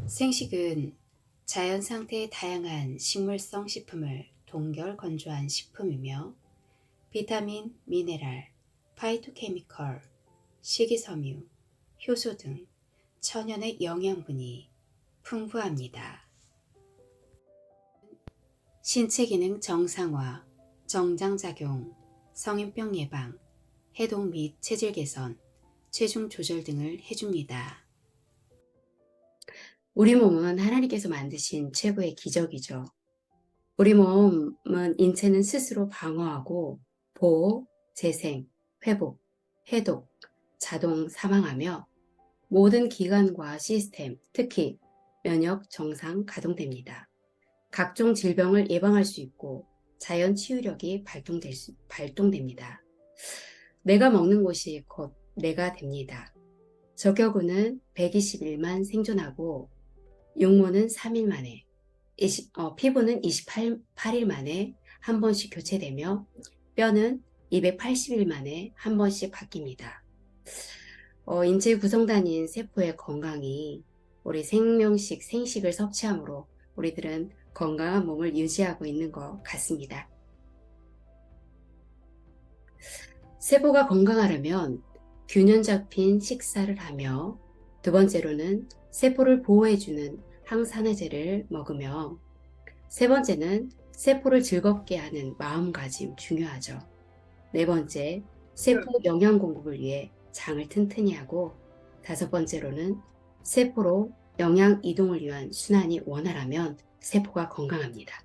생식은 자연 상태의 다양한 식물성 식품을 동결 건조한 식품이며 비타민, 미네랄, 파이토케미컬, 식이섬유, 효소 등 천연의 영양분이 풍부합니다. 신체 기능 정상화, 정장작용, 성인병 예방, 해독 및 체질 개선, 체중 조절 등을 해줍니다. 우리 몸은 하나님께서 만드신 최고의 기적이죠. 우리 몸은 인체는 스스로 방어하고 보호, 재생, 회복, 해독, 자동 사망하며 모든 기관과 시스템, 특히 면역 정상 가동됩니다. 각종 질병을 예방할 수 있고 자연 치유력이 발동됩니다. 내가 먹는 것이 곧 내가 됩니다. 적혈구는 121만 생존하고 육모는 3일 만에, 피부는 28일 만에 한 번씩 교체되며 뼈는 280일 만에 한 번씩 바뀝니다. 인체 구성단인 세포의 건강이 우리 생식을 섭취함으로 우리들은 건강한 몸을 유지하고 있는 것 같습니다. 세포가 건강하려면 균형 잡힌 식사를 하며 두 번째로는 세포를 보호해주는 항산화제를 먹으며 세 번째는 세포를 즐겁게 하는 마음가짐 중요하죠. 네 번째, 세포 영양 공급을 위해 장을 튼튼히 하고 다섯 번째로는 세포로 영양 이동을 위한 순환이 원활하면 세포가 건강합니다.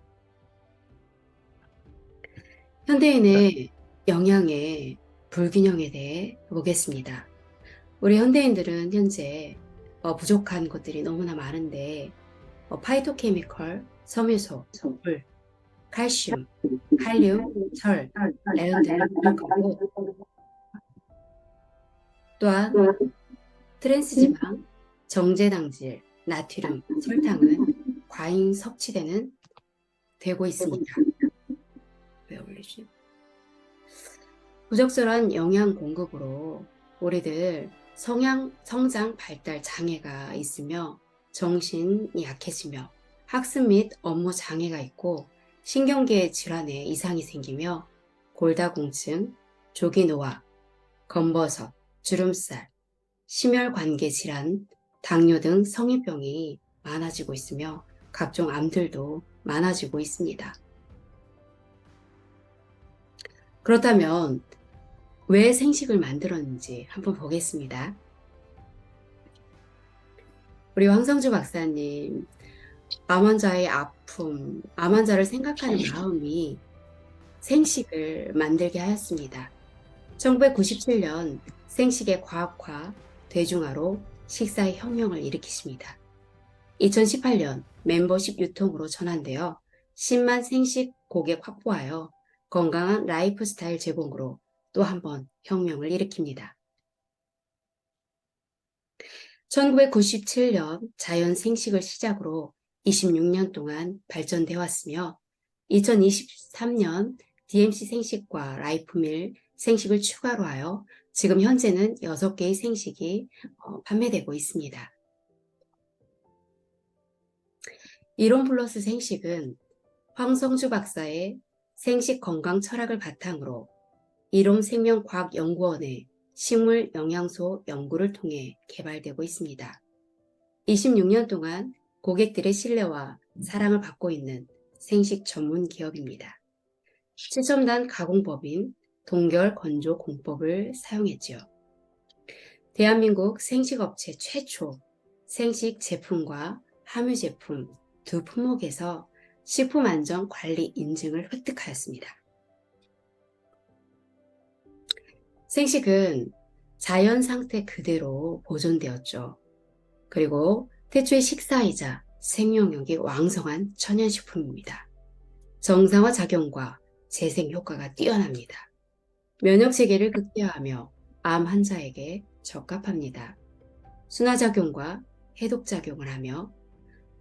현대인의 영양의 불균형에 대해 보겠습니다. 우리 현대인들은 현재 부족한 것들이 너무나 많은데 파이토케미컬, 섬유소, 물, 칼슘, 칼륨, 철, 아연 등을 부족하고 또한 트랜스지방, 정제당질, 나트륨, 설탕은 과잉 되고 있습니다. 왜 올리지? 부적절한 영양 공급으로 우리들 성장 발달 장애가 있으며 정신이 약해지며 학습 및 업무 장애가 있고 신경계 질환에 이상이 생기며 골다공증, 조기노화, 검버섯, 주름살, 심혈관계 질환, 당뇨 등 성인병이 많아지고 있으며 각종 암들도 많아지고 있습니다. 그렇다면 왜 생식을 만들었는지 한번 보겠습니다. 우리 황성주 박사님, 암 환자의 아픔, 암 환자를 생각하는 마음이 생식을 만들게 하였습니다. 1997년 생식의 과학화, 대중화로 식사의 혁명을 일으키십니다. 2018년 멤버십 유통으로 전환되어 10만 생식 고객 확보하여 건강한 라이프 스타일 제공으로 또 한 번 혁명을 일으킵니다. 1997년 자연 생식을 시작으로 26년 동안 발전돼 왔으며 2023년 DMC 생식과 라이프밀 생식을 추가로 하여 지금 현재는 6개의 생식이 판매되고 있습니다. 이론 플러스 생식은 황성주 박사의 생식 건강 철학을 바탕으로 이론생명과학연구원의 식물 영양소 연구를 통해 개발되고 있습니다. 26년 동안 고객들의 신뢰와 사랑을 받고 있는 생식 전문 기업입니다. 최첨단 가공법인 동결 건조 공법을 사용했지요. 대한민국 생식업체 최초 생식 제품과 함유 제품 두 품목에서 식품안전관리 인증을 획득하였습니다. 생식은 자연 상태 그대로 보존되었죠. 그리고 태초의 식사이자 생명력이 왕성한 천연식품입니다. 정상화 작용과 재생 효과가 뛰어납니다. 면역체계를 극대화하며 암 환자에게 적합합니다. 순화작용과 해독작용을 하며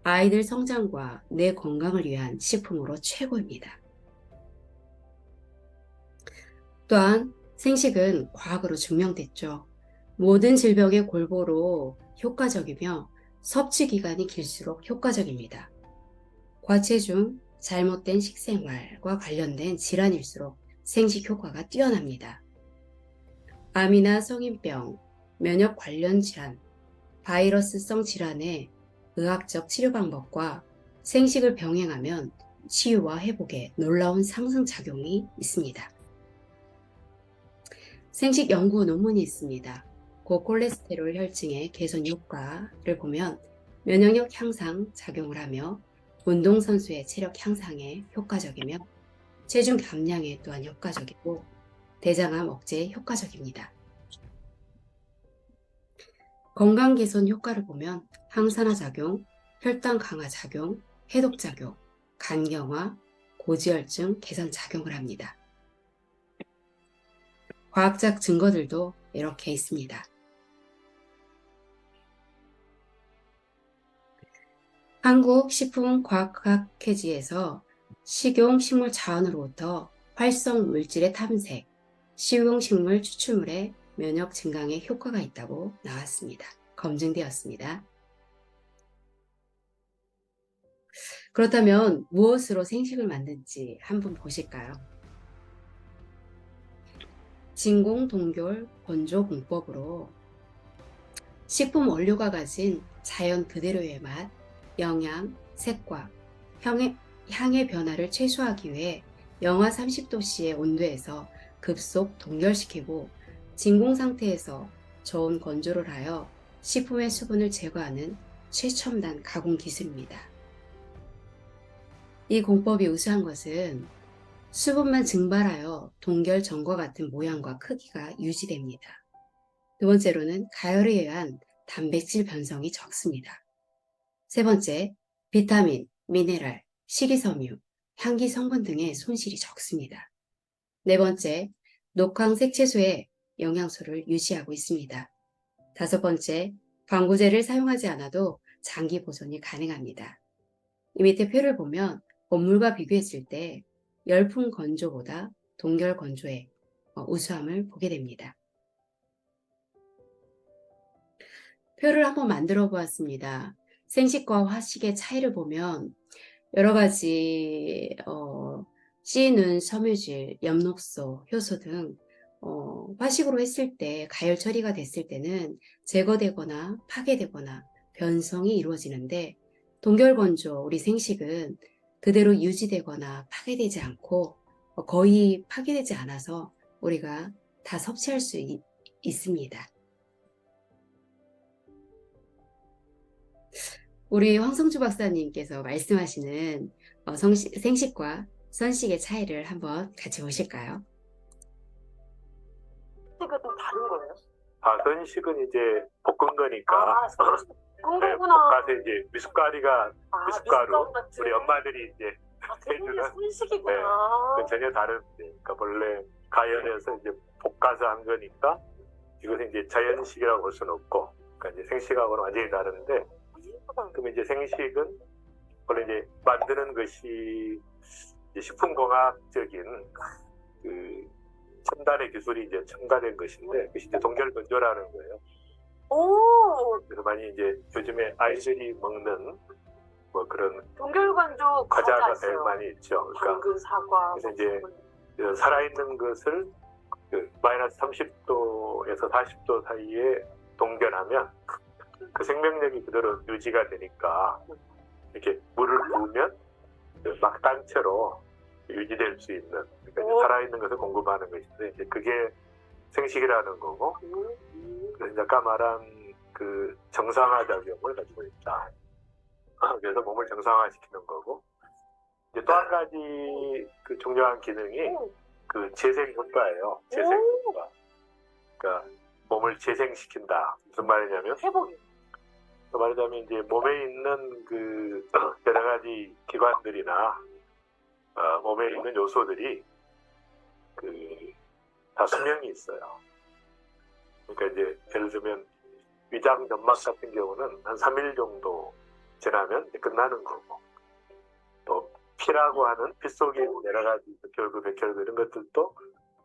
아이들 성장과 뇌 건강을 위한 식품으로 최고입니다. 또한 생식은 과학으로 증명됐죠. 모든 질병의 골고루 효과적이며 섭취 기간이 길수록 효과적입니다. 과체중, 잘못된 식생활과 관련된 질환일수록 생식 효과가 뛰어납니다. 암이나 성인병, 면역 관련 질환, 바이러스성 질환의 의학적 치료 방법과 생식을 병행하면 치유와 회복에 놀라운 상승작용이 있습니다. 생식 연구 논문이 있습니다. 고콜레스테롤 혈증의 개선 효과를 보면 면역력 향상 작용을 하며 운동선수의 체력 향상에 효과적이며 체중 감량에 또한 효과적이고 대장암 억제에 효과적입니다. 건강 개선 효과를 보면 항산화 작용, 혈당 강화 작용, 해독 작용, 간경화, 고지혈증 개선 작용을 합니다. 과학적 증거들도 이렇게 있습니다. 한국식품과학회지에서 식용식물 자원으로부터 활성 물질의 탐색, 식용식물 추출물의 면역 증강에 효과가 있다고 나왔습니다. 검증되었습니다. 그렇다면 무엇으로 생식을 만든지 한번 보실까요? 진공 동결 건조 공법으로 식품 원료가 가진 자연 그대로의 맛, 영양, 색과 향의 변화를 최소화하기 위해 영하 30도씨의 온도에서 급속 동결시키고 진공 상태에서 저온 건조를 하여 식품의 수분을 제거하는 최첨단 가공 기술입니다. 이 공법이 우수한 것은 수분만 증발하여 동결 전과 같은 모양과 크기가 유지됩니다. 두 번째로는 가열에 의한 단백질 변성이 적습니다. 세 번째, 비타민, 미네랄, 식이섬유, 향기 성분 등의 손실이 적습니다. 네 번째, 녹황 색채소의 영양소를 유지하고 있습니다. 다섯 번째, 방부제를 사용하지 않아도 장기 보존이 가능합니다. 이 밑에 표를 보면 원물과 비교했을 때 열풍 건조보다 동결 건조의 우수함을 보게 됩니다. 표를 한번 만들어 보았습니다. 생식과 화식의 차이를 보면 여러 가지 씨눈, 섬유질, 엽록소, 효소 등 화식으로 했을 때 가열 처리가 됐을 때는 제거되거나 파괴되거나 변성이 이루어지는데 동결 건조, 우리 생식은 그대로 유지되거나 파괴되지 않고 거의 파괴되지 않아서 우리가 다 섭취할 수 있습니다. 우리 황성주 박사님께서 말씀하시는 생식과 선식의 차이를 한번 같이 보실까요? 선식은 좀 다른 거예요? 선식은 이제 볶은 거니까. 선식 볶은 네, 거구나. 볶아서 이제 미숫가루, 미숫가루 같은. 우리 엄마들이 이제 그게 해주는. 선식이구나. 네, 그건 전혀 다른데. 그러니까 원래 가열해서 이제 볶아서 한 거니까 이것은 이제 자연식이라고 볼 수는 없고, 그러니까 이제 생식하고는 완전히 다른데. 그러면 이제 생식은 원래 이제 만드는 것이 이제 식품공학적인 그 첨단의 기술이 이제 첨가된 것인데, 그것이 이제 동결 건조라는 거예요. 오, 그래서 많이 이제 요즘에 아이들이 먹는 뭐 그런 동결 건조 과자가 있어요. 많이 있죠. 그러니까 당근, 사과. 그래서 이제 살아있는 것을 그 마이너스 30도에서 40도 사이에 동결하면 그 생명력이 그대로 유지가 되니까 이렇게 물을 부으면 그 막단체로 유지될 수 있는, 그러니까 이제 살아있는 것을 공급하는 것인데 이제 그게 생식이라는 거고, 그래서 아까 말한 그 정상화 작용을 가지고 있다. 그래서 몸을 정상화시키는 거고, 이제 또 한 가지 그 중요한 기능이 그 재생 효과예요. 재생 효과. 그러니까 몸을 재생시킨다. 무슨 말이냐면, 회복이. 말하자면 이제 몸에 있는 그 여러 가지 기관들이나 몸에 있는 요소들이 그 다 수명이 있어요. 그러니까 이제 예를 들면 위장 점막 같은 경우는 한 3일 정도 지나면 이제 끝나는 거고, 또 피라고 하는 피 속에 여러 가지 결구, 백혈구 이런 것들도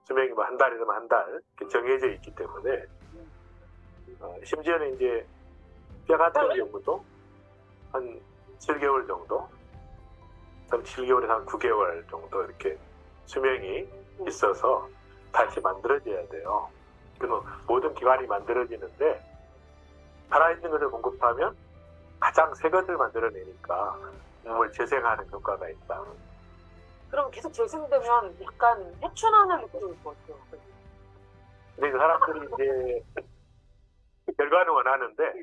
수명이 뭐 한 달이면 한 달 이렇게 정해져 있기 때문에 심지어는 이제 뼈 같은 경우도 한 7개월 정도, 7개월에서 한 9개월 정도 이렇게 수명이 있어서 다시 만들어져야 돼요. 그래서 모든 기관이 만들어지는데 살아있는 것을 공급하면 가장 새 것을 만들어내니까 몸을 재생하는 효과가 있다. 그럼 계속 재생되면 약간 해춘하는 느낌일 것 같아요. 근데 그 사람들이 이제 결과는 원하는데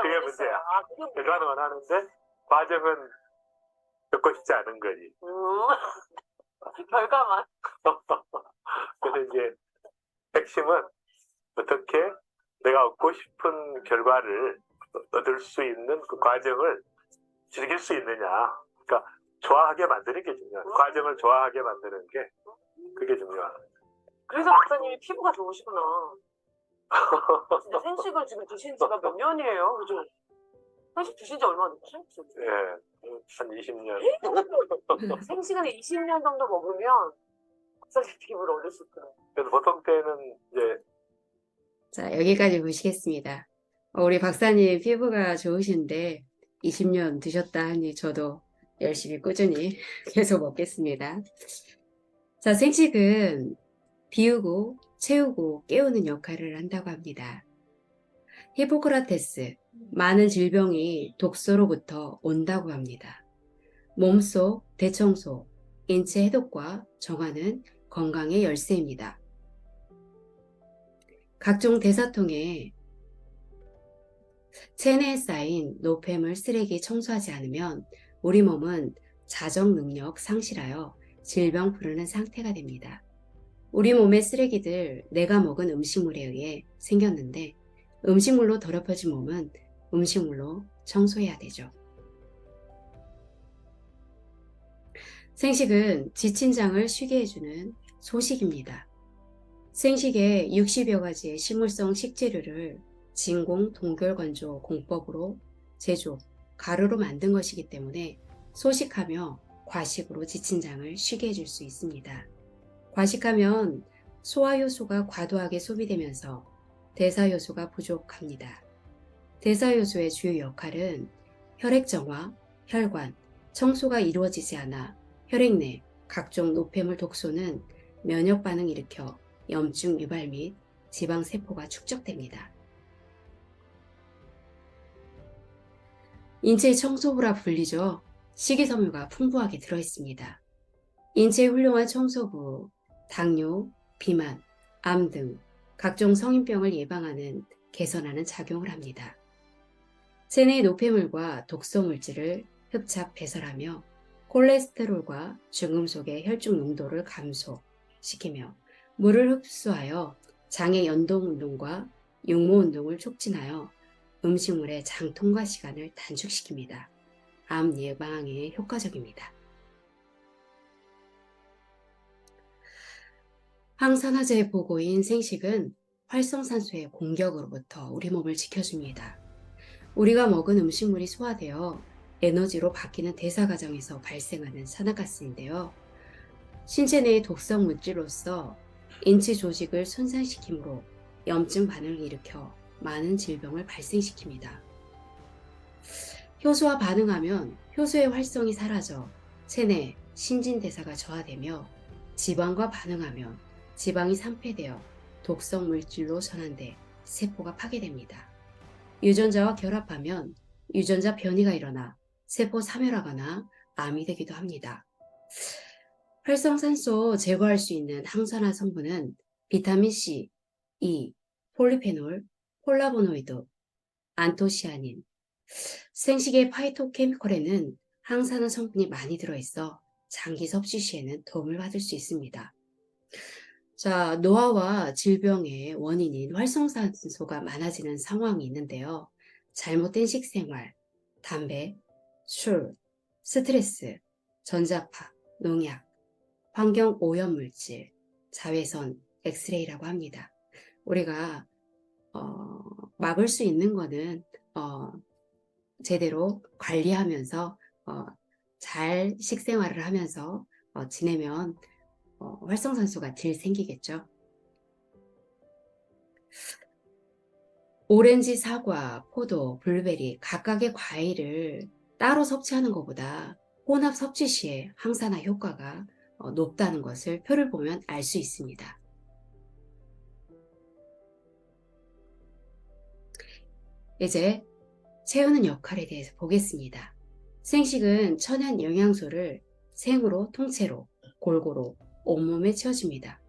그게 문제야. 아, 그게 결과는 원하는데 과정은 겪고 싶지 않은 거지. 결과만. 그래서 이제 핵심은 어떻게 내가 얻고 싶은 결과를 얻을 수 있는 그 과정을 즐길 수 있느냐. 그러니까 좋아하게 만드는 게 중요해요. 과정을 좋아하게 만드는 게 그게 중요해요. 그래서 박사님이 피부가 좋으시구나. 진짜 생식을 지금 드신 지가 몇 년이에요? 그죠? 생식 드신 지 얼마나 됐지? 예, 한 20년. 생식은 20년 정도 먹으면 박사님 피부를 얻을 수 있더라고요. 그래서 보통 때는 이제 자, 여기까지 보시겠습니다. 우리 박사님 피부가 좋으신데 20년 드셨다 하니 저도 열심히 꾸준히 계속 먹겠습니다. 자, 생식은 비우고 채우고 깨우는 역할을 한다고 합니다. 히포크라테스, 많은 질병이 독소로부터 온다고 합니다. 몸속 대청소, 인체 해독과 정화는 건강의 열쇠입니다. 각종 대사통에 체내에 쌓인 노폐물 쓰레기 청소하지 않으면 우리 몸은 자정 능력 상실하여 질병 부르는 상태가 됩니다. 우리 몸의 쓰레기들 내가 먹은 음식물에 의해 생겼는데 음식물로 더럽혀진 몸은 음식물로 청소해야 되죠. 생식은 지친 장을 쉬게 해주는 소식입니다. 생식에 60여 가지의 식물성 식재료를 진공 동결건조 공법으로 제조, 가루로 만든 것이기 때문에 소식하며 과식으로 지친 장을 쉬게 해줄 수 있습니다. 과식하면 소화효소가 과도하게 소비되면서 대사효소가 부족합니다. 대사효소의 주요 역할은 혈액정화, 혈관, 청소가 이루어지지 않아 혈액 내 각종 노폐물 독소는 면역 반응을 일으켜 염증 유발 및 지방세포가 축적됩니다. 인체의 청소부라 불리죠. 식이섬유가 풍부하게 들어있습니다. 인체의 훌륭한 청소부, 당뇨, 비만, 암 등 각종 성인병을 예방하는, 개선하는 작용을 합니다. 체내의 노폐물과 독소 물질을 흡착 배설하며 콜레스테롤과 중금속의 혈중 농도를 감소시키며 물을 흡수하여 장의 연동 운동과 육모 운동을 촉진하여 음식물의 장 통과 시간을 단축시킵니다. 암 예방에 효과적입니다. 항산화제 보고인 생식은 활성산소의 공격으로부터 우리 몸을 지켜줍니다. 우리가 먹은 음식물이 소화되어 에너지로 바뀌는 대사 과정에서 발생하는 산화가스인데요. 신체 내의 독성 물질로서 인체 조직을 손상시키므로 염증 반응을 일으켜 많은 질병을 발생시킵니다. 효소와 반응하면 효소의 활성이 사라져 체내 신진대사가 저하되며 지방과 반응하면 지방이 산패되어 독성 물질로 전환돼 세포가 파괴됩니다. 유전자와 결합하면 유전자 변이가 일어나 세포 사멸하거나 암이 되기도 합니다. 활성산소 제거할 수 있는 항산화 성분은 비타민C, E, 폴리페놀, 폴라보노이드, 안토시아닌, 생식의 파이토케미컬에는 항산화 성분이 많이 들어있어 장기 섭취 시에는 도움을 받을 수 있습니다. 자, 노화와 질병의 원인인 활성산소가 많아지는 상황이 있는데요. 잘못된 식생활, 담배, 술, 스트레스, 전자파, 농약, 환경 오염물질, 자외선, 엑스레이라고 합니다. 우리가 막을 수 있는 거는 제대로 관리하면서 잘 식생활을 하면서 지내면 활성산소가 덜 생기겠죠. 오렌지, 사과, 포도, 블루베리 각각의 과일을 따로 섭취하는 것보다 혼합 섭취 시에 항산화 효과가 높다는 것을 표를 보면 알 수 있습니다. 이제 채우는 역할에 대해서 보겠습니다. 생식은 천연 영양소를 생으로 통째로 골고루 온몸에 채워줍니다.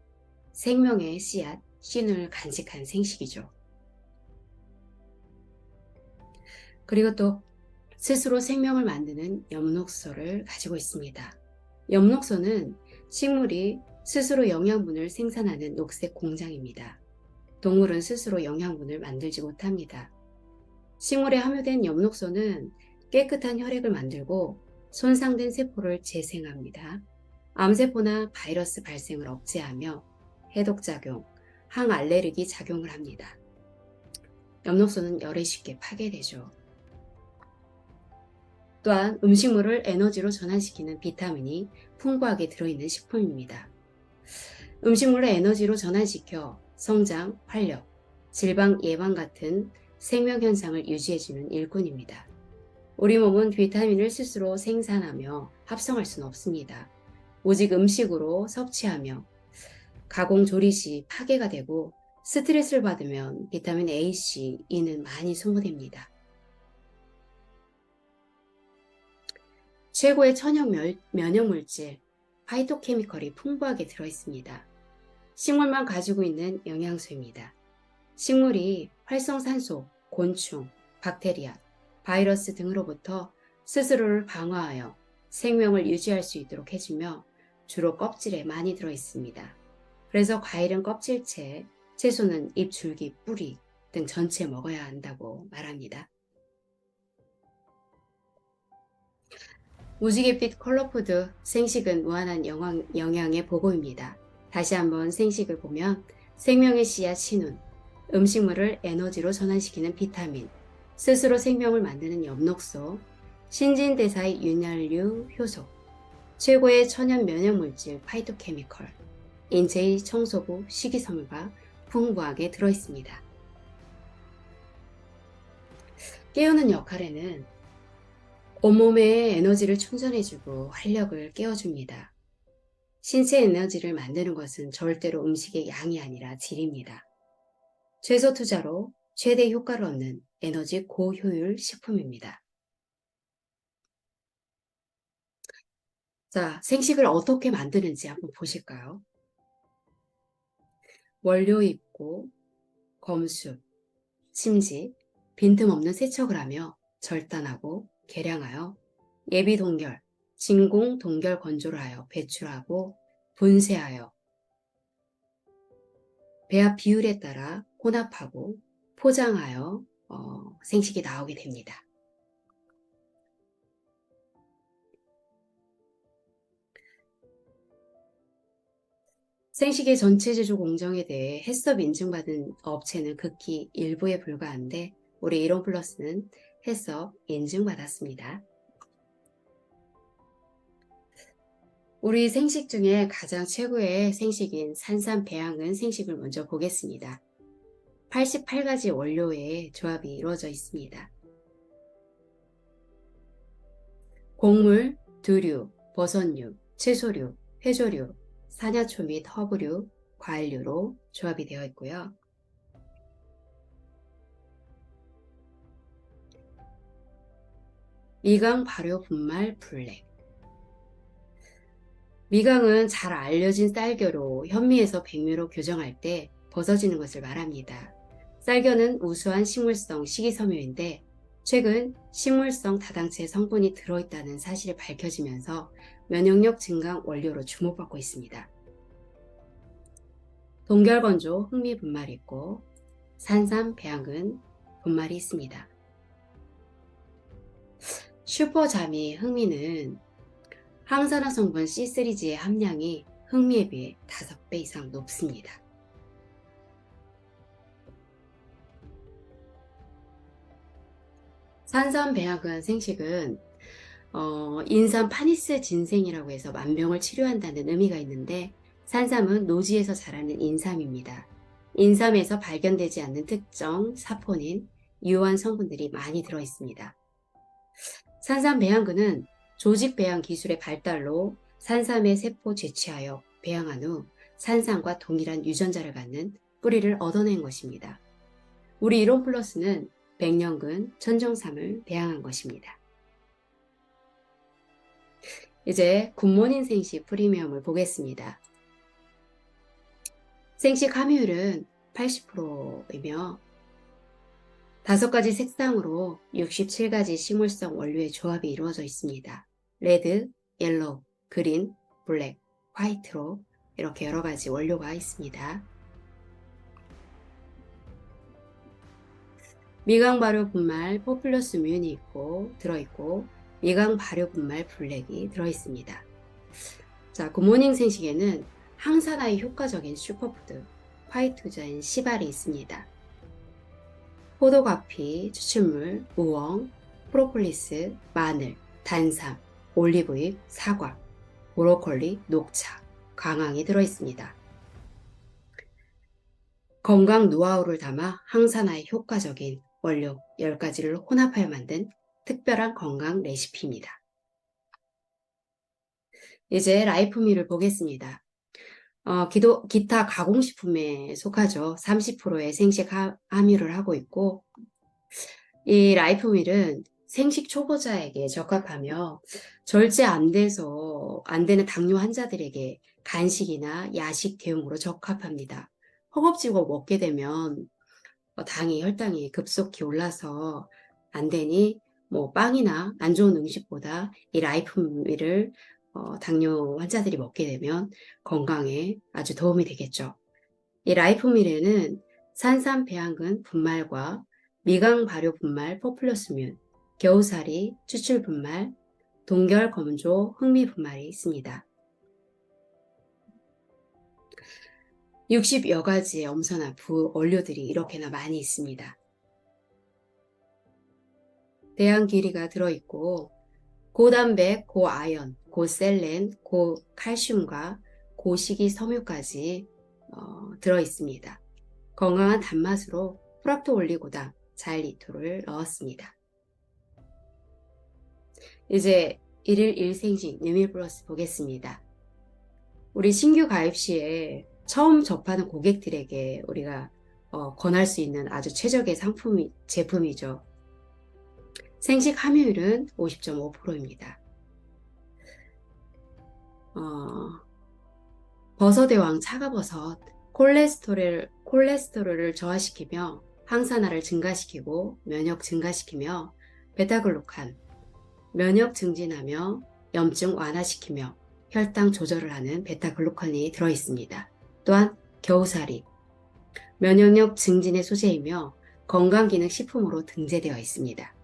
생명의 씨앗, 씨눈을 간직한 생식이죠. 그리고 또 스스로 생명을 만드는 엽록소를 가지고 있습니다. 엽록소는 식물이 스스로 영양분을 생산하는 녹색 공장입니다. 동물은 스스로 영양분을 만들지 못합니다. 식물에 함유된 엽록소는 깨끗한 혈액을 만들고 손상된 세포를 재생합니다. 암세포나 바이러스 발생을 억제하며 해독작용, 항알레르기 작용을 합니다. 엽록소는 열에 쉽게 파괴되죠. 또한 음식물을 에너지로 전환시키는 비타민이 풍부하게 들어있는 식품입니다. 음식물을 에너지로 전환시켜 성장, 활력, 질병 예방 같은 생명현상을 유지해주는 일꾼입니다. 우리 몸은 비타민을 스스로 생산하며 합성할 수는 없습니다. 오직 음식으로 섭취하며 가공 조리 시 파괴가 되고 스트레스를 받으면 비타민 A, C, E는 많이 소모됩니다. 최고의 천연 면역물질 파이토케미컬이 풍부하게 들어있습니다. 식물만 가지고 있는 영양소입니다. 식물이 활성산소, 곤충, 박테리아, 바이러스 등으로부터 스스로를 방어하여 생명을 유지할 수 있도록 해주며 주로 껍질에 많이 들어있습니다. 그래서 과일은 껍질째, 채소는 잎, 줄기, 뿌리 등 전체 먹어야 한다고 말합니다. 무지갯빛 컬러푸드 생식은 무한한 영양의 보고입니다. 다시 한번 생식을 보면 생명의 씨앗 신운, 음식물을 에너지로 전환시키는 비타민, 스스로 생명을 만드는 엽록소, 신진대사의 윤활유 효소, 최고의 천연 면역물질 파이토케미컬, 인체의 청소부 식이섬유가 풍부하게 들어있습니다. 깨우는 역할에는 온몸에 에너지를 충전해주고 활력을 깨워줍니다. 신체 에너지를 만드는 것은 절대로 음식의 양이 아니라 질입니다. 최소 투자로 최대 효과를 얻는 에너지 고효율 식품입니다. 자, 생식을 어떻게 만드는지 한번 보실까요? 원료 입고, 검수, 침지, 빈틈없는 세척을 하며 절단하고 계량하여 예비 동결, 진공 동결 건조를 하여 배출하고 분쇄하여 배합 비율에 따라 혼합하고 포장하여 생식이 나오게 됩니다. 생식의 전체 제조 공정에 대해 해썹 인증받은 업체는 극히 일부에 불과한데 우리 이론플러스는 해썹 인증받았습니다. 우리 생식 중에 가장 최고의 생식인 산삼배양은 생식을 먼저 보겠습니다. 88가지 원료의 조합이 이루어져 있습니다. 곡물, 두류, 버섯류, 채소류, 해조류, 산야초 및 허브류, 과일류로 조합이 되어 있고요. 미강, 발효, 분말, 블랙. 미강은 잘 알려진 쌀겨로 현미에서 백미로 교정할 때 벗어지는 것을 말합니다. 쌀겨는 우수한 식물성 식이섬유인데 최근 식물성 다당체 성분이 들어있다는 사실이 밝혀지면서 면역력 증강 원료로 주목받고 있습니다. 동결건조 흑미 분말이 있고 산삼 배양근 분말이 있습니다. 슈퍼자미 흑미는 항산화 성분 C3G의 함량이 흑미에 비해 5배 이상 높습니다. 산삼 배양근 생식은 인삼 파니스 진생이라고 해서 만병을 치료한다는 의미가 있는데 산삼은 노지에서 자라는 인삼입니다. 인삼에서 발견되지 않는 특정 사포닌, 유효한 성분들이 많이 들어있습니다. 산삼 배양근은 조직 배양 기술의 발달로 산삼의 세포 채취하여 배양한 후 산삼과 동일한 유전자를 갖는 뿌리를 얻어낸 것입니다. 우리 이론 플러스는 백년근 천정삼을 배양한 것입니다. 이제 굿모닝 생식 프리미엄을 보겠습니다. 생식 함유율은 80%이며 5가지 색상으로 67가지 식물성 원료의 조합이 이루어져 있습니다. 레드, 옐로우, 그린, 블랙, 화이트로 이렇게 여러 가지 원료가 있습니다. 미강 발효 분말 포플러스 뮨이 들어있고 미강 발효 분말 블랙이 들어있습니다. 자, 굿모닝 생식에는 항산화에 효과적인 슈퍼푸드 화이트자인 시발이 있습니다. 포도가피, 추출물, 우엉, 프로폴리스, 마늘, 단삼, 올리브유, 사과, 브로콜리, 녹차, 광황이 들어있습니다. 건강 노하우를 담아 항산화에 효과적인 원료 10가지를 혼합하여 만든 특별한 건강 레시피입니다. 이제 라이프밀을 보겠습니다. 기타 가공식품에 속하죠. 30%의 생식 함유를 하고 있고, 이 라이프밀은 생식 초보자에게 적합하며 절제 안 되는 당뇨 환자들에게 간식이나 야식 대용으로 적합합니다. 허겁지겁 먹게 되면 당이 혈당이 급속히 올라서 안 되니 빵이나 안 좋은 음식보다 이 라이프밀을 당뇨 환자들이 먹게 되면 건강에 아주 도움이 되겠죠. 이 라이프밀에는 산삼 배양근 분말과 미강 발효 분말 포플러스 뮨, 겨우살이 추출 분말, 동결 검조 흑미 분말이 있습니다. 60여 가지의 엄선한 부원료들이 이렇게나 많이 있습니다. 대양 길이가 들어있고 고단백, 고아연, 고셀렌, 고칼슘과 고식이섬유까지 들어있습니다. 건강한 단맛으로 프락토올리고당, 자일리토를 넣었습니다. 이제 1일 1생식 뉴밀 플러스 보겠습니다. 우리 신규 가입 시에 처음 접하는 고객들에게 우리가 권할 수 있는 아주 최적의 제품이죠. 생식 함유율은 50.5%입니다. 버섯의 왕 차가버섯, 콜레스테롤을 저하시키며 항산화를 증가시키고 면역 증가시키며 베타글루칸, 면역 증진하며 염증 완화시키며 혈당 조절을 하는 베타글루칸이 들어있습니다. 또한 겨우살이, 면역력 증진의 소재이며 건강기능식품으로 등재되어 있습니다.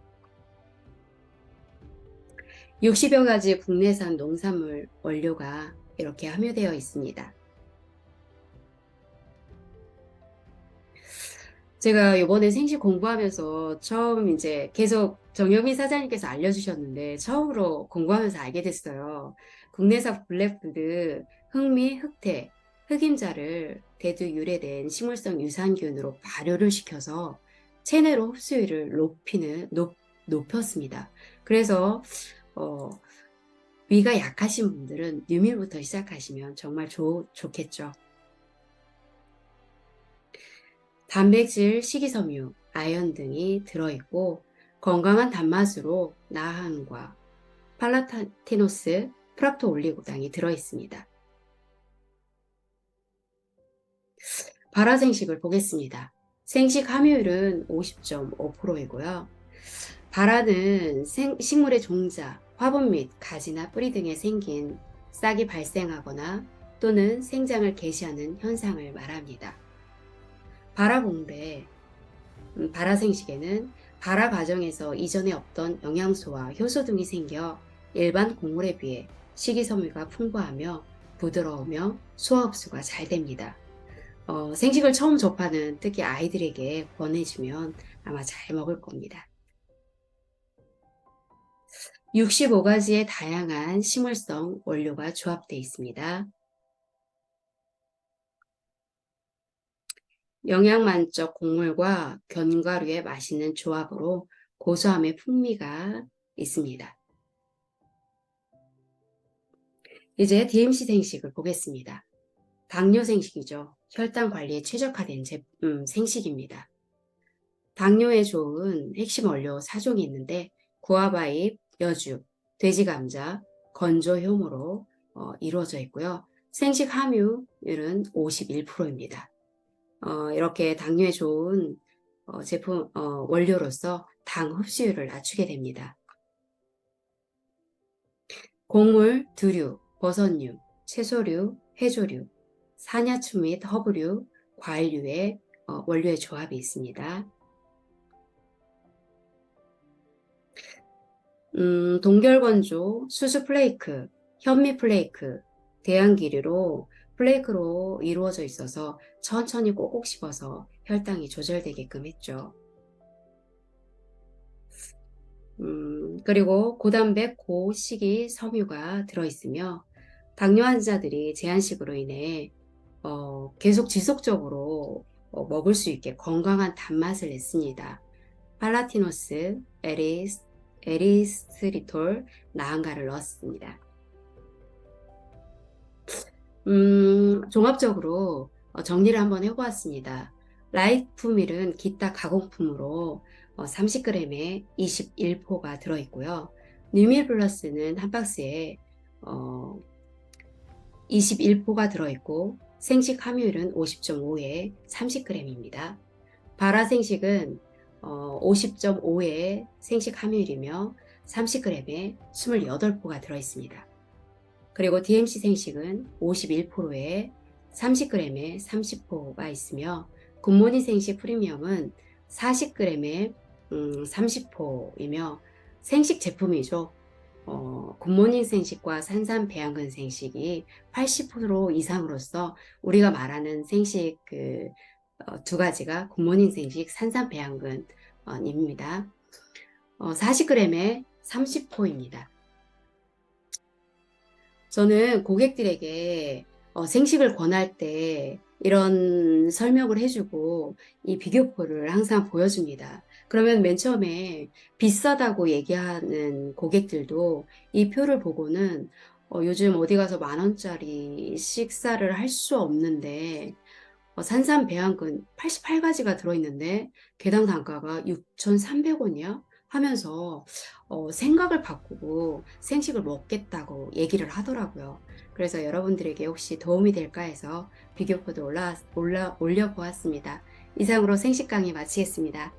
60여 가지 국내산 농산물 원료가 이렇게 함유되어 있습니다. 제가 이번에 생식 공부하면서 처음 이제 계속 정영민 사장님께서 알려주셨는데 처음으로 공부하면서 알게 됐어요. 국내산 블랙푸드, 흑미, 흑태, 흑임자를 대두 유래된 식물성 유산균으로 발효를 시켜서 체내로 흡수율을 높였습니다. 그래서 위가 약하신 분들은 뉴밀부터 시작하시면 정말 좋겠죠. 단백질, 식이섬유, 아연 등이 들어있고 건강한 단맛으로 나한과 팔라티노스, 프락토올리고당이 들어있습니다. 발화생식을 보겠습니다. 생식 함유율은 50.5%이고요. 발화는 식물의 종자, 화분 및 가지나 뿌리 등에 생긴 싹이 발생하거나 또는 생장을 개시하는 현상을 말합니다. 발화봉배, 발화생식에는 발화 과정에서 이전에 없던 영양소와 효소 등이 생겨 일반 곡물에 비해 식이섬유가 풍부하며 부드러우며 소화 흡수가 잘 됩니다. 생식을 처음 접하는 특히 아이들에게 권해주면 아마 잘 먹을 겁니다. 65가지의 다양한 식물성 원료가 조합되어 있습니다. 영양만적 곡물과 견과류의 맛있는 조합으로 고소함의 풍미가 있습니다. 이제 DMC 생식을 보겠습니다. 당뇨 생식이죠. 혈당 관리에 최적화된 생식입니다. 당뇨에 좋은 핵심 원료 4종이 있는데 구아바잎, 여주, 돼지감자, 건조 효모로 이루어져 있고요. 생식 함유율은 51%입니다. 이렇게 당뇨에 좋은 원료로서 당 흡수율을 낮추게 됩니다. 곡물, 두류, 버섯류, 채소류, 해조류, 산야초 및 허브류, 과일류의 원료의 조합이 있습니다. 동결건조, 수수 플레이크, 현미 플레이크, 대양기류로 플레이크로 이루어져 있어서 천천히 꼭꼭 씹어서 혈당이 조절되게끔 했죠. 그리고 고단백, 고식이 섬유가 들어있으며 당뇨 환자들이 제한식으로 인해 계속 지속적으로 먹을 수 있게 건강한 단맛을 냈습니다. 팔라티노스, 에리스리톨, 나한가를 넣었습니다. 종합적으로 정리를 한번 해보았습니다. 라이프밀은 기타 가공품으로 30g에 21포가 들어있고요. 뉴밀 플러스는 한 박스에 21포가 들어있고 생식 함유율은 50.5에 30g입니다. 바라 생식은 50.5의 생식 함유율이며 30g에 28포가 들어있습니다. 그리고 DMC 생식은 51%에 30g에 30포가 있으며 굿모닝 생식 프리미엄은 40g에 30포이며 생식 제품이죠. 굿모닝 생식과 산삼 배양근 생식이 80% 이상으로서 우리가 말하는 생식 두 가지가 굿모닝 생식, 산삼 배양근입니다. 40g에 30포입니다. 저는 고객들에게 생식을 권할 때 이런 설명을 해주고 이 비교표를 항상 보여줍니다. 그러면 맨 처음에 비싸다고 얘기하는 고객들도 이 표를 보고는 요즘 어디 가서 10,000원짜리 식사를 할 수 없는데 산삼 배양근 88가지가 들어있는데 개당 단가가 6,300원이야? 하면서 생각을 바꾸고 생식을 먹겠다고 얘기를 하더라고요. 그래서 여러분들에게 혹시 도움이 될까 해서 비교표도 올려보았습니다. 이상으로 생식 강의 마치겠습니다.